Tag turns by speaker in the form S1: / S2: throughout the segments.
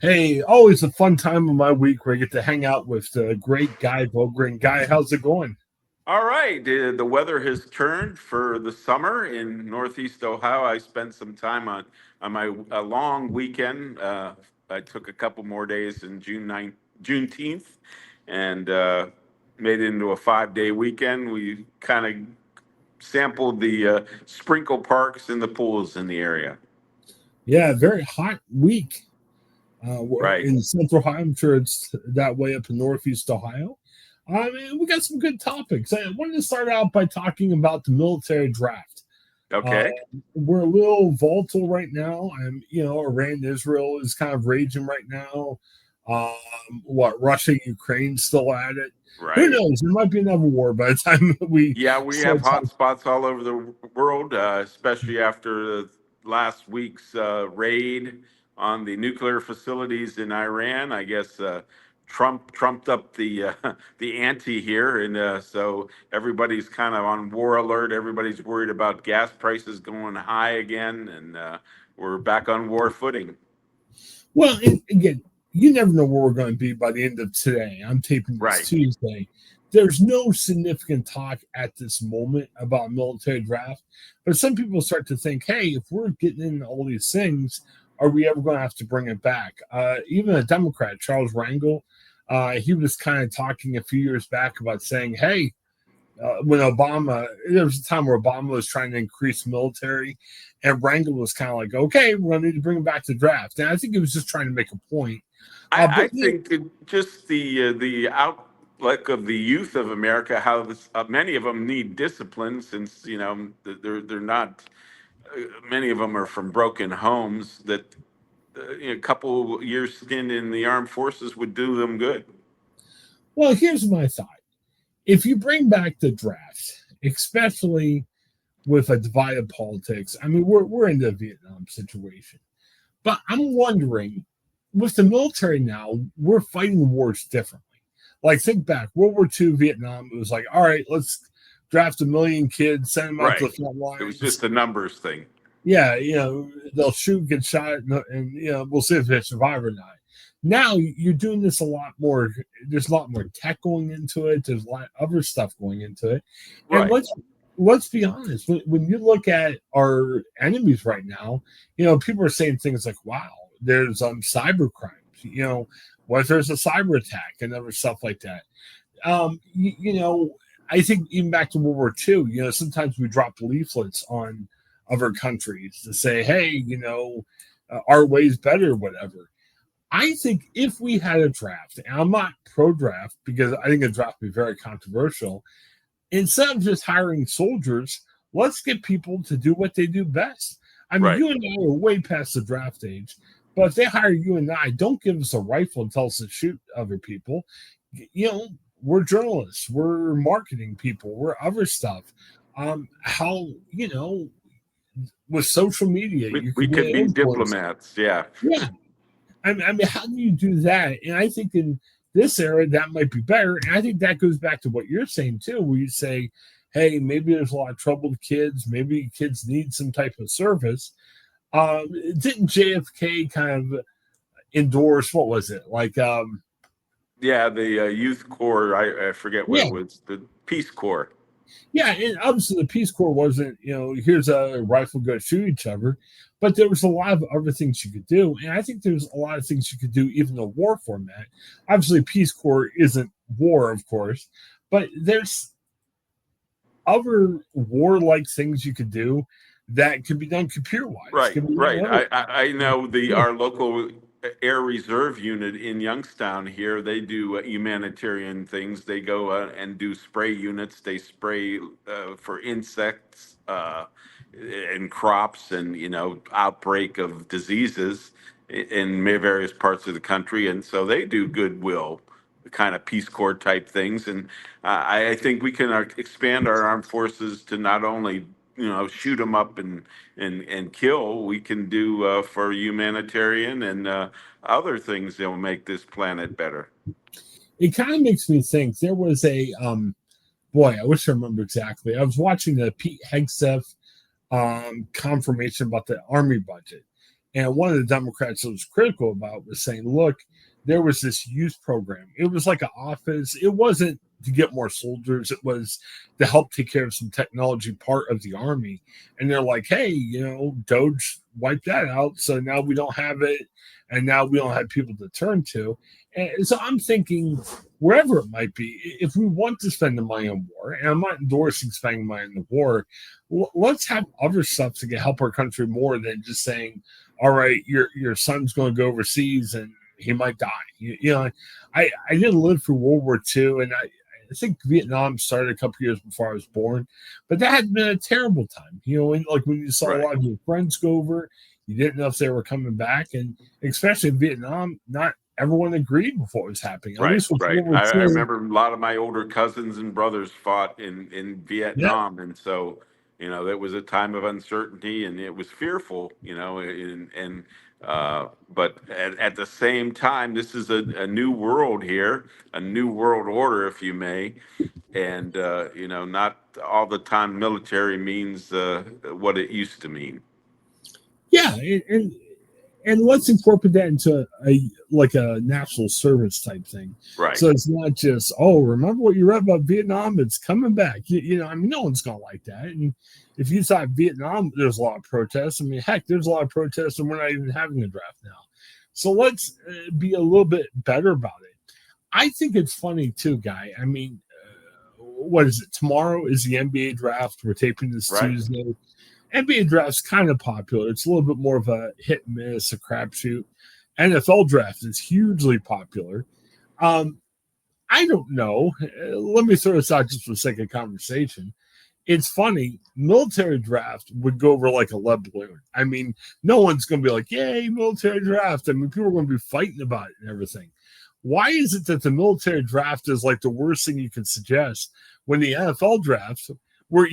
S1: Hey, always a fun time of my week where I get to hang out with the great Guy Vogren. Guy, how's it going?
S2: All right. The weather has turned for the summer in Northeast Ohio. I spent some time on my a long weekend. I took a couple more days in Juneteenth, and made it into a 5 day weekend. We kind of sampled the sprinkle parks and the pools in the area.
S1: Yeah, very hot week. We're
S2: Right.
S1: in Central Ohio. I'm sure it's that way up in Northeast Ohio. I mean, we got some good topics. I wanted to start out by talking about the military draft. Uh,
S2: Okay.
S1: we're a little volatile right now. Iran Israel is kind of raging right now. Russia Ukraine still at it. Who
S2: Right.
S1: knows? There might be another war by the time we
S2: Yeah, we have
S1: start
S2: hot
S1: talking.
S2: spots all over the world, especially after last week's raid on the nuclear facilities in Iran. I guess Trump trumped up the the ante here, and so everybody's kind of on war alert. Everybody's worried about gas prices going high again, and we're back on war footing.
S1: Well, and again, you never know where we're going to be by the end of today. I'm taping this
S2: Right,
S1: Tuesday. There's no significant talk at this moment about military draft, but some people start to think, hey, if we're getting into all these things, are we ever going to have to bring it back? Even a Democrat, Charles Rangel, he was kind of talking a few years back about saying, hey, when Obama, there was a time where Obama was trying to increase military, and Rangel was kind of like, okay, we're going to need to bring back the draft. And I think he was just trying to make a point.
S2: I
S1: But you
S2: think just the outlook of the youth of America, how many of them need discipline, since they're not. Many of them are from broken homes. That a couple years stint in the armed forces would do them good.
S1: well, here's my thought: if you bring back the draft, especially with a divided politics, I mean, we're in the Vietnam situation, but I'm wondering, with the military now, we're fighting wars differently. Like, think back, World War II, Vietnam, it was like, all right, let's draft 1 million kids, send them out to
S2: Right.
S1: the front
S2: It was
S1: lines.
S2: just a numbers thing.
S1: Yeah, they'll shoot, get shot, and we'll see if they survive or not. Now you're doing this a lot more. There's a lot more tech going into it. There's a lot of other stuff going into it, and
S2: Right.
S1: let's be honest. When you look at our enemies right now, people are saying things like, "Wow, there's cyber crimes." What if there's a cyber attack and other stuff like that? Um, you, you know, I think even back to World War II, sometimes we drop leaflets on other countries to say, hey, our way's better, whatever. I think if we had a draft, and I'm not pro draft because I think a draft would be very controversial, instead of just hiring soldiers, let's get people to do what they do best. I mean,
S2: Right.
S1: you and I are way past the draft age, but if they hire you and I, don't give us a rifle and tell us to shoot other people. You know, we're journalists, we're marketing people, we're other stuff. How with social media,
S2: We,
S1: you
S2: we
S1: could be
S2: could
S1: an
S2: be
S1: influencer.
S2: diplomats. Yeah.
S1: Yeah, I mean, how do you do that? And I think in this era, that might be better. And I think that goes back to what you're saying too, where you say, hey, maybe there's a lot of troubled kids. Maybe kids need some type of service. Didn't JFK kind of endorse, what was it?
S2: Yeah. The youth corps. I forget what
S1: Yeah,
S2: it was. The Peace Corps.
S1: yeah. And obviously the Peace Corps wasn't, here's a rifle, go shoot each other. But there was a lot of other things you could do. And I think there's a lot of things you could do, even in a war format. Obviously, Peace Corps isn't war, of course, but there's other warlike things you could do that could be done computer wise,
S2: Right,
S1: could be done
S2: right.
S1: other.
S2: I know the
S1: Yeah,
S2: our local Air Reserve unit in Youngstown here. They do humanitarian things. They go and do spray units. They spray for insects and crops, and outbreak of diseases in various parts of the country. And so they do goodwill, kind of Peace Corps type things. And I think we can expand our armed forces to not only shoot them up and kill. We can do for humanitarian and other things that will make this planet better.
S1: it kind of makes me think there was a boy, I wish I remember exactly. I was watching the Pete Hegseth confirmation about the army budget. And one of the Democrats that was critical about was saying, look, there was this youth program. It was like an office. It wasn't to get more soldiers. It was to help take care of some technology part of the army. And they're like, hey, Doge wiped that out. So now we don't have it. And now we don't have people to turn to. And so I'm thinking, wherever it might be, if we want to spend the money on war, and I'm not endorsing spending money on the war, let's have other stuff to help our country more than just saying, all right, your son's going to go overseas and he might die. I didn't live through World War II, and I think Vietnam started a couple years before I was born, but that had been a terrible time. Like when you saw a lot of your friends go over, you didn't know if they were coming back, and especially in Vietnam, not everyone agreed with what was happening. At least with
S2: Right.
S1: World War
S2: I
S1: II.
S2: remember a lot of my older cousins and brothers fought in
S1: Yeah,
S2: Vietnam, and so it was a time of uncertainty, and it was fearful, but at the same time, this is a new world here, a new world order, if you may, and not all the time military means what it used to mean.
S1: yeah, and let's incorporate that into a national service type thing.
S2: Right.
S1: So it's not just, oh, remember what you read about Vietnam? It's coming back. No one's gonna like that. And if you thought Vietnam, there's a lot of protests. I mean, heck, there's a lot of protests, and we're not even having a draft now. So let's be a little bit better about it. I think it's funny too, Guy. I mean, what is it? Tomorrow is the NBA draft. We're taping this Tuesday. NBA draft's kind of popular. It's a little bit more of a hit and miss, a crapshoot. NFL draft is hugely popular. I don't know. Let me throw this out just for the sake of conversation. It's funny. Military draft would go over like a lead balloon. I mean, no one's going to be like, yay, military draft. I mean, people are going to be fighting about it and everything. Why is it that the military draft is like the worst thing you can suggest when the NFL draft, we're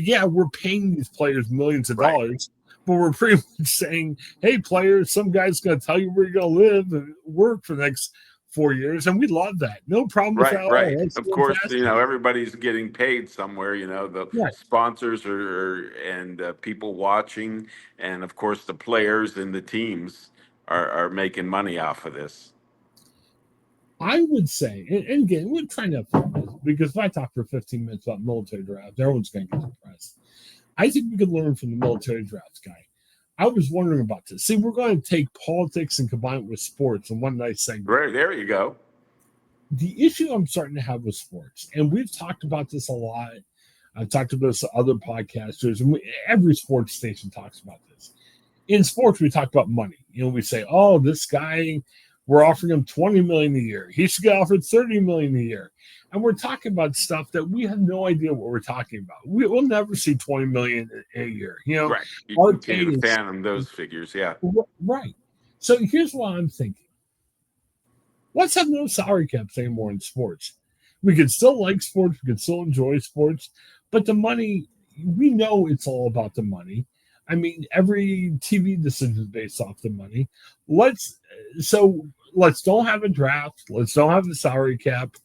S1: paying these players millions of dollars, but we're pretty much saying, hey, players, some guy's going to tell you where you're going to live and work for the next 4 years, and we love that. No problem with that at all. That's
S2: Of course,
S1: fantastic.
S2: everybody's getting paid somewhere. The sponsors and people watching, and of course the players and the teams are making money off of this.
S1: I would say, and again, we're trying to have fun because if I talk for 15 minutes about military draft, everyone's going to get depressed. I think we could learn from the military draft guy. I was wondering about this. See, we're going to take politics and combine it with sports in one nice segment.
S2: Right, there you go.
S1: The issue I'm starting to have with sports, and we've talked about this a lot. I've talked about this to other podcasters, and every sports station talks about this. In sports, we talk about money. We say, oh, this guy, we're offering him $20 million a year. He should get offered $30 million a year. And we're talking about stuff that we have no idea what we're talking about. We'll never see $20 million a year.
S2: Right. You can't fathom those figures. Yeah.
S1: Right. So here's what I'm thinking. Let's have no salary caps anymore in sports. We can still like sports. We can still enjoy sports. But the money, we know it's all about the money. I mean, every TV decision is based off the money. Let's don't have a draft. Let's don't have the salary cap.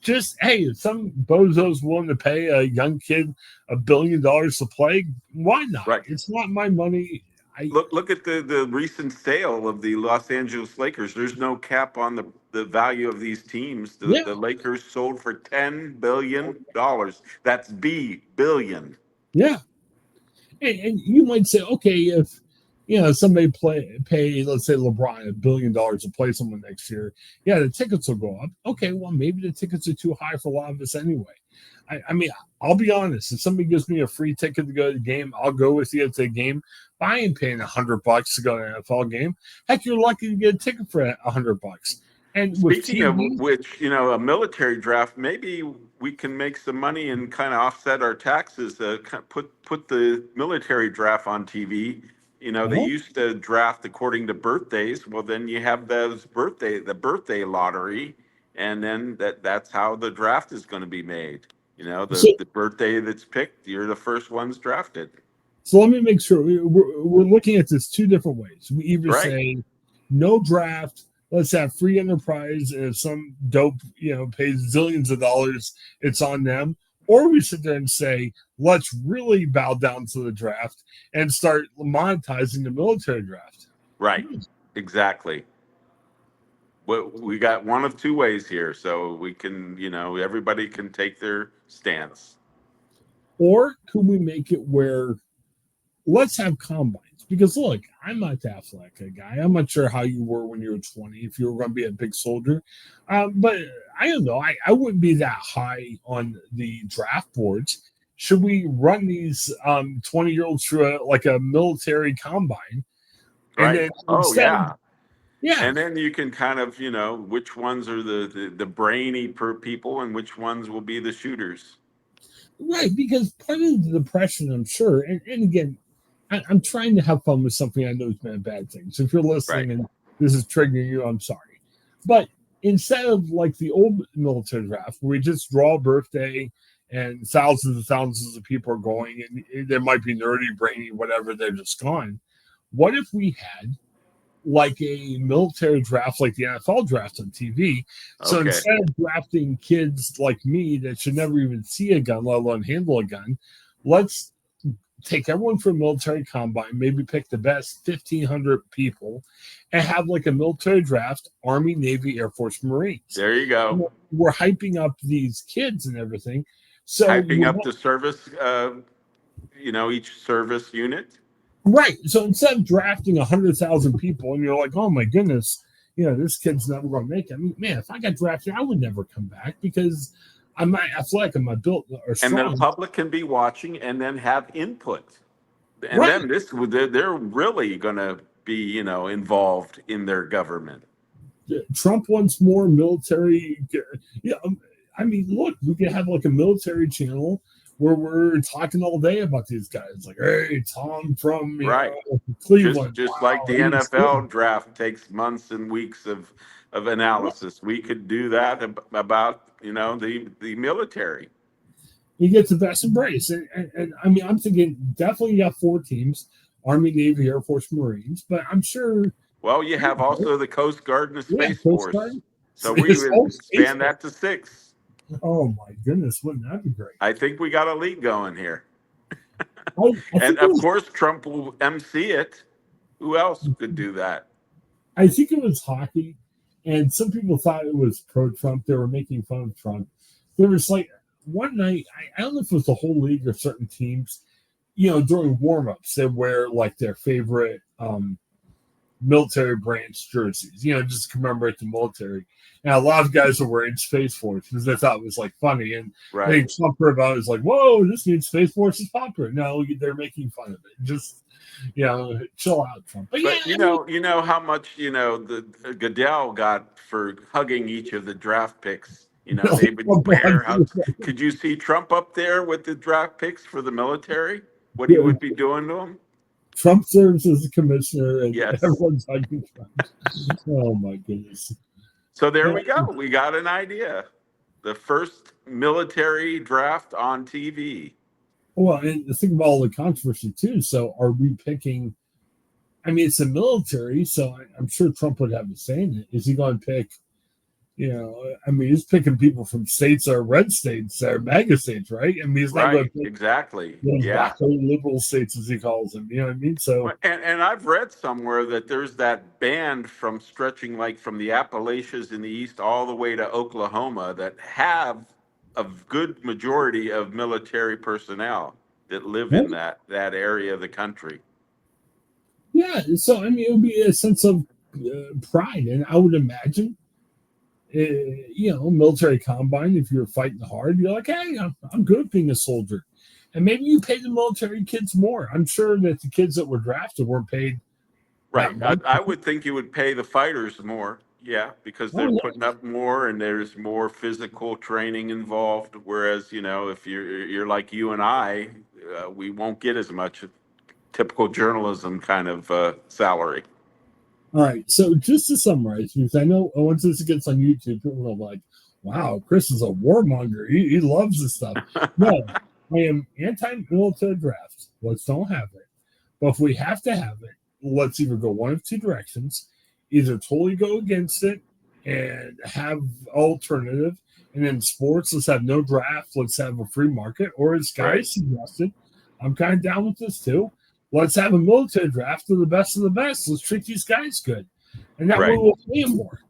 S1: Just, hey, if some bozo's willing to pay a young kid $1 billion to play, why not?
S2: Right.
S1: It's not my money.
S2: Look at the recent sale of the Los Angeles Lakers. There's no cap on the value of these teams. The Lakers sold for $10 billion. That's billion.
S1: Yeah. And you might say, okay, if somebody pay, let's say LeBron $1 billion to play someone next year, the tickets will go up. Okay, well, maybe the tickets are too high for a lot of us anyway. I mean, I'll be honest. If somebody gives me a free ticket to go to the game, I'll go with you to the game. But I ain't paying $100 to go to an NFL game. Heck, you're lucky to get a ticket for $100. And
S2: speaking of which, a military draft, maybe we can make some money and kind of offset our taxes. Put the military draft on TV. They used to draft according to birthdays. Well, then you have the birthday lottery, and then that's how the draft is going to be made. The birthday that's picked, you're the first ones drafted.
S1: So let me make sure we're looking at this two different ways. We either say no draft. Let's have free enterprise, and if some dope, pays zillions of dollars, it's on them. Or we sit there and say, let's really bow down to the draft and start monetizing the military draft.
S2: Right. Exactly. We got one of two ways here, so we can, everybody can take their stance.
S1: Or could we make it where let's have combines? Because look, I'm not that athletic guy. I'm not sure how you were when you were 20, if you were going to be a big soldier. But I don't know. I wouldn't be that high on the draft boards. Should we run these 20-year-olds through like a military combine? And
S2: Right.
S1: then
S2: Oh,
S1: instead of,
S2: yeah.
S1: yeah,
S2: And then you can kind of, which ones are the brainy people and which ones will be the shooters.
S1: right. Because part of the depression, I'm sure, and again, I'm trying to have fun with something I know has been a bad thing. So if you're
S2: Right.
S1: listening and this is triggering you, I'm sorry. But instead of like the old military draft, where we just draw a birthday and thousands of people are going, and there might be nerdy, brainy, whatever, they're just gone. What if we had like a military draft, like the NFL draft on TV? So
S2: Okay.
S1: instead of drafting kids like me that should never even see a gun, let alone handle a gun, let's take everyone from military combine, maybe pick the best 1,500 people, and have like a military draft, Army, Navy, Air Force, Marines.
S2: There you
S1: And
S2: go.
S1: we're hyping up these kids and everything. So
S2: Hyping
S1: we're
S2: up
S1: not,
S2: the service, each service unit.
S1: right. So instead of drafting 100,000 people, and you're like, oh my goodness, this kid's never going to make it. I mean, man, if I got drafted, I would never come back because I'm not athletic, I'm not built or
S2: And the
S1: strong.
S2: public can be watching and then have input. And
S1: Right.
S2: then they're really going to be, involved in their government.
S1: Trump wants more military. Yeah, I mean, look, we could have like a military channel where we're talking all day about these guys. Like, hey, Tom from
S2: Right. Just
S1: Cleveland.
S2: just like
S1: Wow,
S2: the
S1: he's good.
S2: NFL draft takes months and weeks of analysis, we could do that about the military.
S1: He gets the best embrace, and I mean, I'm thinking definitely you got four teams: Army, Navy, Air Force, Marines. But I'm sure,
S2: Well, you have also the Coast Guard and the
S1: yeah,
S2: Space
S1: Coast Guard.
S2: Force, so we
S1: His
S2: would
S1: whole space
S2: expand
S1: force.
S2: that to six.
S1: Oh my goodness, wouldn't that be great?
S2: I think we got a league going here,
S1: I
S2: and
S1: think it
S2: of
S1: was
S2: course Trump will MC it. Who else could do that?
S1: I think it was hockey, and some people thought it was pro Trump. They were making fun of Trump. There was like one night, I don't know if it was the whole league or certain teams, during warm ups, they wear like their favorite military branch jerseys, just to commemorate the military. And a lot of guys were wearing Space Force because they thought it was like funny. And I
S2: Right.
S1: think Trump heard about it was like, whoa, this means Space Force is popular. No, they're making fun of it. Just, chill out, Trump. But yeah,
S2: But
S1: I mean,
S2: you know how much the Goodell got for hugging each of the draft picks. They would bear hugs. Could you see Trump up there with the draft picks for the military? What he would be doing to them?
S1: Trump serves as the commissioner, and
S2: Yes.
S1: everyone's hugging Trump. Oh my goodness!
S2: So there
S1: Yeah.
S2: we go. We got an idea. The first military draft on TV.
S1: Well, and think about all the controversy too. So, are we picking? I mean, it's the military, so I'm sure Trump would have a say in it. Is he going to pick? I mean, he's picking people from states that are red states, that are MAGA states, right? I mean, he's not going
S2: Right.
S1: to pick
S2: Exactly.
S1: those
S2: Yeah.
S1: wacko liberal states, as he calls them. You know what I mean? So,
S2: Well, and I've read somewhere that there's that band from stretching like from the Appalachians in the east all the way to Oklahoma that have a good majority of military personnel that live in that area of the country.
S1: yeah. So, I mean, it would be a sense of pride, and I would imagine military combine, if you're fighting hard, you're like, hey, I'm good at being a soldier. And maybe you pay the military kids more. I'm sure that the kids that were drafted weren't paid that
S2: Right.
S1: much.
S2: I would think you would pay the fighters more. Yeah, because
S1: Oh,
S2: they're
S1: yeah.
S2: putting up more and there's more physical training involved. Whereas, if you're like you and I, we won't get as much typical journalism kind of salary.
S1: All right. So just to summarize, because I know once this gets on YouTube, people are like, wow, Chris is a warmonger. He loves this stuff. No, I am anti-military drafts. Let's don't have it. But if we have to have it, let's either go one of two directions. Either totally go against it and have alternative. And in sports, let's have no draft. Let's have a free market. Or as
S2: Right.
S1: guys suggested, I'm kind of down with this too. Let's have a military draft of the best of the best. Let's treat these guys good. and that way
S2: Right.
S1: we'll pay them more.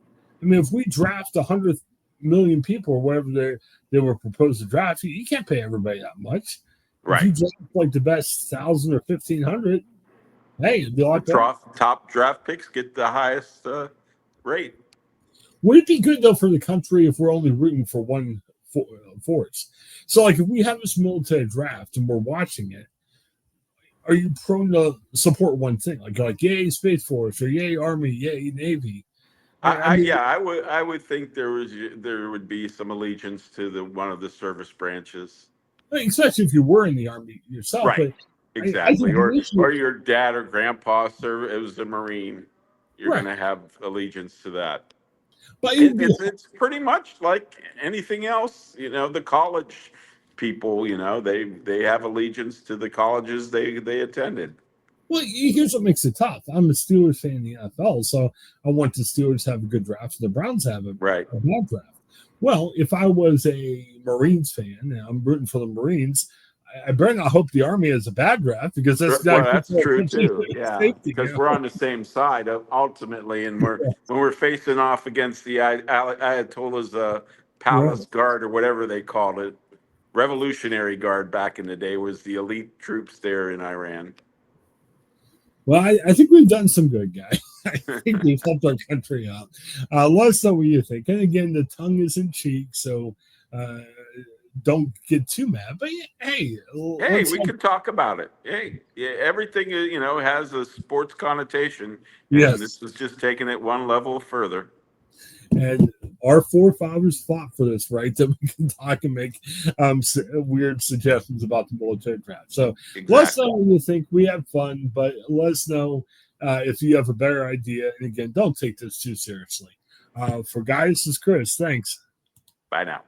S1: I mean, if we draft 100 million people or whatever they were proposed to draft, you can't pay everybody that much. If
S2: Right.
S1: you draft like the best 1,000 or 1,500, hey, it'd be a
S2: The
S1: lot better.
S2: top draft picks get the highest rate.
S1: Would it be good though for the country if we're only rooting for one force? So, like, if we have this military draft and we're watching it, are you prone to support one thing, like yay Space Force or yay Army, yay Navy? I mean,
S2: Yeah, I would think there would be some allegiance to the one of the service branches.
S1: especially if you were in the Army yourself.
S2: Right.
S1: But I
S2: Exactly.
S1: think initially,
S2: Or your dad or grandpa served as a Marine. You're going
S1: right,
S2: to have allegiance to that.
S1: but it would be
S2: It's pretty much like anything else. The college people, they have allegiance to the colleges they attended.
S1: well. Here's what makes it tough. I'm a Steelers fan in the NFL, so I want the Steelers to have a good draft, and the Browns have a
S2: Right.
S1: bad draft. Well, if I was a Marines fan and I'm rooting for the Marines, I better not hope the Army has a bad draft because that's not
S2: Well,
S1: good
S2: that's
S1: for our
S2: true
S1: country's
S2: too. Yeah,
S1: safety.
S2: because we're on the same side ultimately, and when we're facing off against the Ayatollah's
S1: Right.
S2: palace guard or whatever they called it, Revolutionary Guard back in the day was the elite troops there in Iran.
S1: Well, I think we've done some good, guys. I think we've helped our country out. Let us know what you think. And again, the tongue is in cheek, so uh, don't get too mad. But hey,
S2: Hey,
S1: let's
S2: we
S1: help.
S2: could talk about it. Hey, yeah, everything has a sports connotation, and
S1: Yes.
S2: this is just taking it one level further.
S1: And our forefathers fought for this, right? That we can talk and make weird suggestions about the military draft. So let us know
S2: Exactly.
S1: what you think. We had fun, but let us know if you have a better idea. And again, don't take this too seriously. For guys, this is Chris. Thanks.
S2: Bye now.